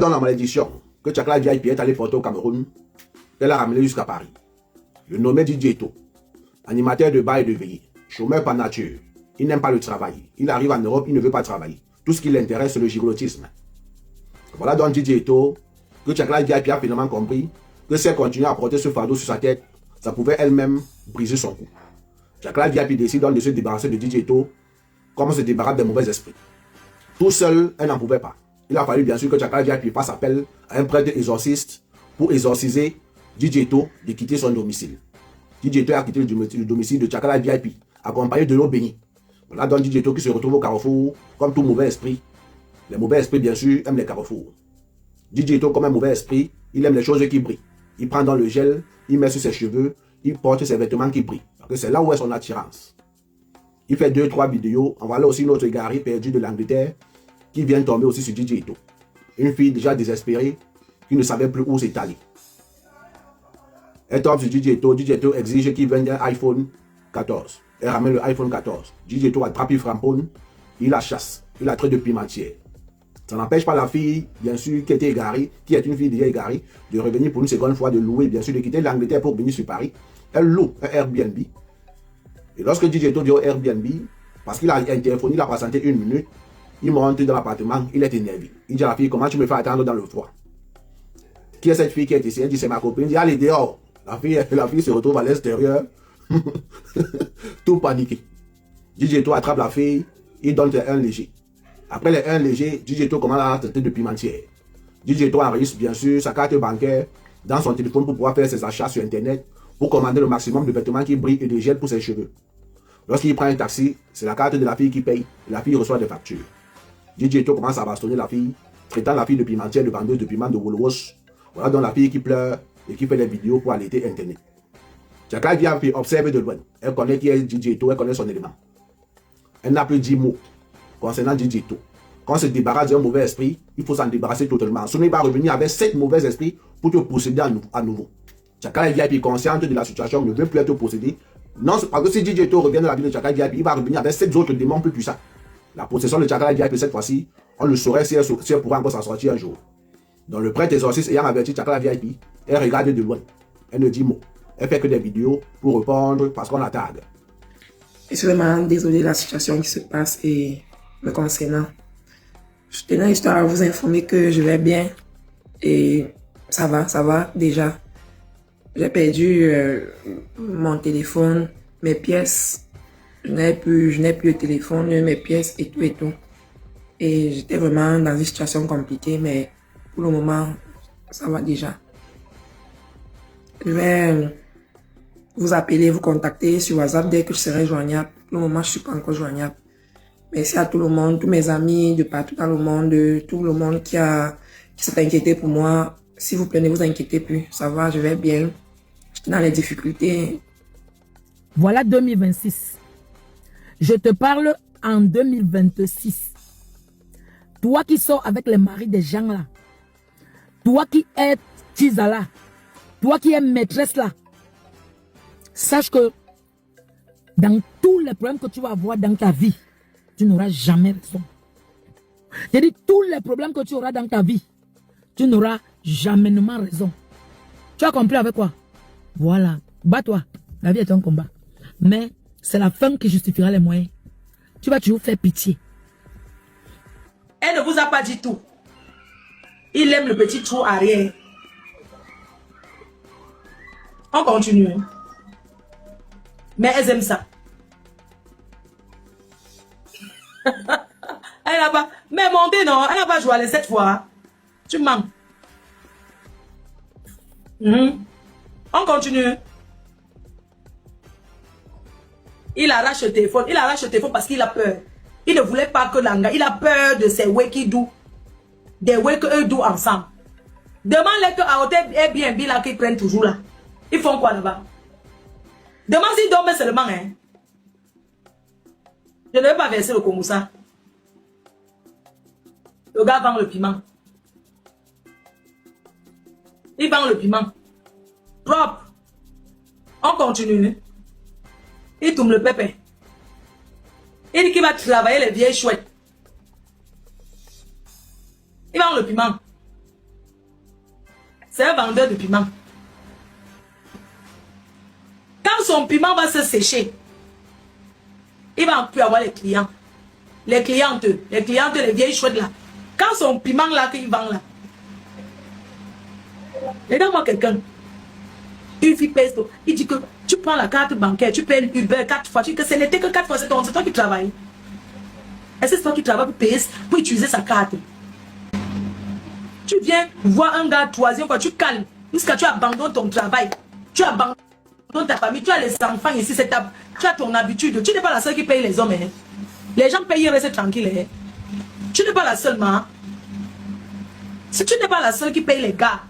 Dans la malédiction que Tchakala VIP est allé porter au Cameroun, elle a ramené jusqu'à Paris. Le nommé DJ Eto, animateur de bar et de veillée, chômeur par nature, il n'aime pas le travail. Il arrive en Europe, il ne veut pas travailler. Tout ce qui l'intéresse, c'est le gigolotisme. Voilà donc DJ Eto, que Tchakala VIP a finalement compris que si elle continue à porter ce fardeau sur sa tête, ça pouvait elle-même briser son cou. Tchakala VIP décide donc de se débarrasser de DJ Eto comme on se débarrasse des mauvais esprits. Tout seul, elle n'en pouvait pas. Il a fallu bien sûr que Tchakala VIP fasse appel à un prêtre exorciste pour exorciser DJ Eto de quitter son domicile. DJ Eto a quitté le domicile de Tchakala VIP, accompagné de l'eau bénie. Voilà donc DJ Eto qui se retrouve au carrefour comme tout mauvais esprit. Les mauvais esprits, bien sûr, aiment les carrefours. DJ Eto, comme un mauvais esprit, il aime les choses qui brillent. Il prend dans le gel, il met sur ses cheveux, il porte ses vêtements qui brillent. Parce que c'est là où est son attirance. Il fait 2-3 vidéos. En voilà aussi une autre galerie perdue de l'Angleterre qui vient tomber aussi sur DJ Eto. Une fille déjà désespérée qui ne savait plus où s'étaler. Elle tombe sur DJ Eto. DJ Eto exige qu'il vende un iPhone 14. Elle ramène le iPhone 14. DJ Eto attrape, il framponne, il la chasse, il la traite de pimentière. Ça n'empêche pas la fille, bien sûr, qui était égarée, qui est une fille déjà égarée, de revenir pour une seconde fois, de louer, bien sûr, de quitter l'Angleterre pour venir sur Paris. Elle loue un Airbnb. Et lorsque DJ Eto dit au Airbnb, parce qu'il a téléphoné, il a patienté 1 minute, il monte dans l'appartement, il est énervé. Il dit à la fille, comment tu me fais attendre dans le froid? Qui est cette fille qui est ici? Elle dit, c'est ma copine. Il dit, allez dehors. La fille se retrouve à l'extérieur, tout paniqué. DJ Eto attrape la fille, il donne un léger. Après les 1 léger, DJ Eto commence à la traiter de pimentière. DJ Eto enregistre bien sûr sa carte bancaire dans son téléphone pour pouvoir faire ses achats sur internet, pour commander le maximum de vêtements qui brillent et de gel pour ses cheveux. Lorsqu'il prend un taxi, c'est la carte de la fille qui paye et la fille reçoit des factures. DJ Eto commence à bastonner la fille, traitant la fille de pimentière, de vendeuse de piment, de Woolworths. Voilà donc la fille qui pleure et qui fait des vidéos pour allaiter internet. Tchakala VIP observe de loin. Elle connaît qui est DJ Eto, elle connaît son élément. Elle n'a plus 10 mots concernant DJ Eto. Quand on se débarrasse d'un mauvais esprit, il faut s'en débarrasser totalement. Sinon, il va revenir avec 7 mauvais esprits pour te posséder à nouveau. Tchakala VIP consciente de la situation, ne veut plus être possédé. Non, parce que si DJ Eto revient dans la vie de Tchakala VIP, il va revenir avec 7 autres démons plus puissants. La possession de Tchakala VIP cette fois-ci, on le saurait si elle pourra encore s'en sortir un jour. Donc le prêtre exorciste ayant averti Tchakala VIP, elle regarde de loin. Elle ne dit mot. Elle fait que des vidéos pour répondre parce qu'on la tarde. Je suis vraiment désolé de la situation qui se passe et me concernant. Je tenais juste à vous informer que je vais bien et ça va déjà. J'ai perdu mon téléphone, mes pièces. Je n'ai plus le téléphone, mes pièces et tout et tout. Et j'étais vraiment dans une situation compliquée, mais pour le moment, ça va déjà. Je vais vous appeler, vous contacter sur WhatsApp dès que je serai joignable. Pour le moment, je ne suis pas encore joignable. Merci à tout le monde, tous mes amis de partout dans le monde, tout le monde qui s'est inquiété pour moi. S'il vous plaît, ne vous inquiétez plus. Ça va, je vais bien. J'étais dans les difficultés. Voilà 2026. Je te parle en 2026. Toi qui sors avec les maris des gens là. Toi qui es Tisa là. Toi qui es maîtresse là. Sache que dans tous les problèmes que tu vas avoir dans ta vie, tu n'auras jamais raison. J'ai dit tous les problèmes que tu auras dans ta vie, tu n'auras jamais raison. Tu as compris avec quoi? Voilà. Bats-toi. La vie est un combat. Mais c'est la fin qui justifiera les moyens. Tu vas toujours faire pitié. Elle ne vous a pas dit tout. Il aime le petit trou arrière. On continue. Mais elles aiment ça. Elle n'a pas... Mais montez non, elle n'a pas joué à cette fois. Tu mens. On continue. Il arrache le téléphone. Il arrache le téléphone parce qu'il a peur. Il ne voulait pas que l'anga. Il a peur de ces wekidou. Des wekidou ensemble. Demande-les que à hôtel Airbnb là qu'ils prennent toujours là. Ils font quoi là-bas? Demande s'ils dorment seulement. Hein. Je ne vais pas verser le komoussa. Le gars vend le piment. Il vend le piment. Propre. On continue. Il tourne le pépé. Il dit qu'il va travailler les vieilles chouettes. Il vend le piment. c'est un vendeur de piment. Quand son piment va se sécher, il va plus avoir les clients. Les clientes, les vieilles chouettes là. Quand son piment là qu'il vend là, regarde-moi quelqu'un. Une fille pèse, il dit que tu prends la carte bancaire, tu payes Uber 4 fois. Tu dis que ce n'était que 4 fois, c'est toi qui travailles. Est-ce que c'est toi qui travailles pour payer, pour utiliser sa carte? Tu viens voir un gars troisième fois, tu calmes, jusqu'à tu abandonnes ton travail. Tu abandonnes ta famille, tu as les enfants ici, tu as ton habitude. Tu n'es pas la seule qui paye les hommes. Hein. Les gens payent, ils restent tranquilles. Hein. Tu n'es pas la seule, man. Si tu n'es pas la seule qui paye les gars.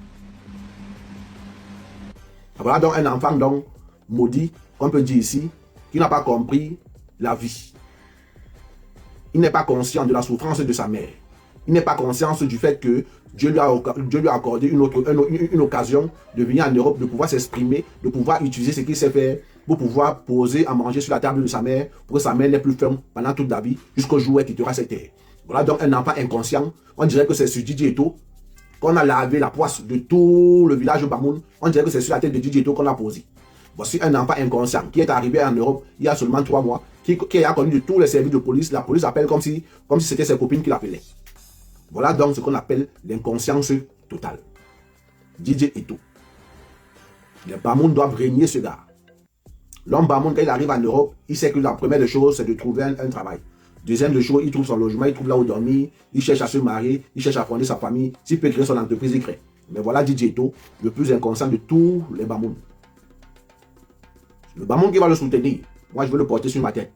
Voilà donc un enfant donc maudit, qu'on peut dire ici, qui n'a pas compris la vie. Il n'est pas conscient de la souffrance de sa mère. Il n'est pas conscient du fait que Dieu lui a accordé une occasion de venir en Europe, de pouvoir s'exprimer, de pouvoir utiliser ce qu'il sait faire pour pouvoir poser à manger sur la table de sa mère, pour que sa mère n'ait plus faim pendant toute la vie, jusqu'au jour où elle quittera cette terre. Voilà donc un enfant inconscient. On dirait que c'est sur DJ Eto qu'on a lavé la poisse de tout le village de Bamoun. On dirait que c'est sur la tête de DJ Eto qu'on l'a posé. Voici un enfant inconscient qui est arrivé en Europe il y a seulement 3 mois, qui a connu de tous les services de police. La police appelle comme si c'était ses copines qui l'appelaient. Voilà donc ce qu'on appelle l'inconscience totale. DJ Eto. Les Bamoun doivent régner ce gars. L'homme Bamoun, quand il arrive en Europe, il sait que la première des choses, c'est de trouver un travail. Deuxième des choses, il trouve son logement, il trouve là où dormir, il cherche à se marier, il cherche à fonder sa famille. S'il peut créer son entreprise, il crée. Mais voilà DJ Eto, le plus inconscient de tous les Bamoun. Le Bamoun qui va le soutenir, moi je veux le porter sur ma tête.